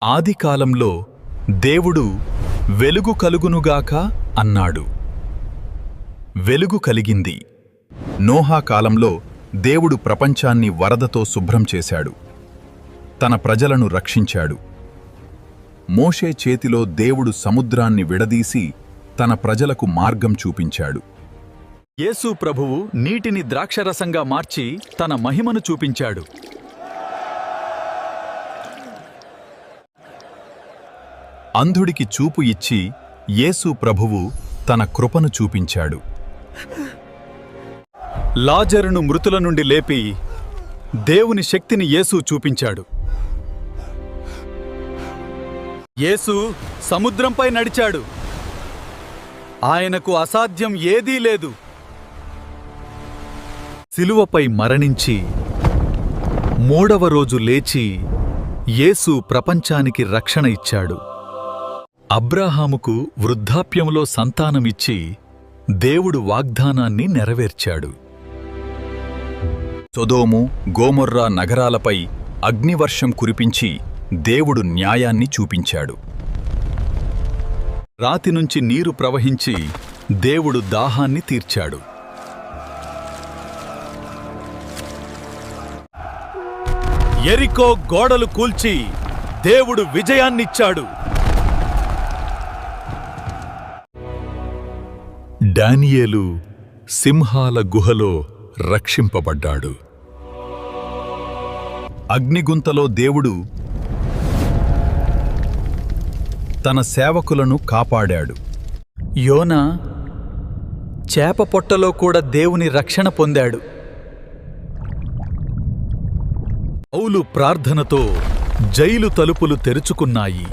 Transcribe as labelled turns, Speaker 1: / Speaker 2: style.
Speaker 1: ఆదికాలంలో దేవుడు వెలుగు కలుగునుగాక అన్నాడు. వెలుగు కలిగింది. నోహా కాలంలో దేవుడు ప్రపంచాన్ని వరదతో శుభ్రం చేశాడు. తన ప్రజలను రక్షించాడు. మోషే చేతిలో దేవుడు సముద్రాన్ని విడదీసి తన ప్రజలకు మార్గం చూపించాడు.
Speaker 2: యేసు ప్రభువు నీటిని ద్రాక్షరసంగా మార్చి తన మహిమను చూపించాడు.
Speaker 1: అంధుడికి చూపు ఇచ్చి యేసు ప్రభువు తన కృపను చూపించాడు.
Speaker 2: లాజరును మృతుల నుండి లేపి దేవుని శక్తిని యేసు చూపించాడు. యేసు సముద్రంపై నడిచాడు. ఆయనకు అసాధ్యం ఏదీ లేదు. శిలువపై మరణించి మూడవ రోజు లేచి యేసు ప్రపంచానికి రక్షణ ఇచ్చాడు. అబ్రాహాముకు వృద్ధాప్యంలో సంతానమిచ్చి దేవుడు వాగ్దానాన్ని నెరవేర్చాడు.
Speaker 1: సొదోము, గోమొర్రా నగరాలపై అగ్నివర్షం కురిపించి దేవుడు న్యాయాన్ని చూపించాడు.
Speaker 2: రాతి నుంచి నీరు ప్రవహించి దేవుడు దాహాన్ని తీర్చాడు. యెరికో గోడలు కూల్చి దేవుడు విజయాన్నిచ్చాడు.
Speaker 1: డానియేలు సింహాల గుహలో రక్షింపబడ్డాడు. అగ్నిగుంతలో దేవుడు తన సేవకులను కాపాడాడు.
Speaker 2: యోనా చేప పొట్టలో కూడా దేవుని రక్షణ పొందాడు. పౌలు ప్రార్థనతో జైలు తలుపులు తెరుచుకున్నాయి.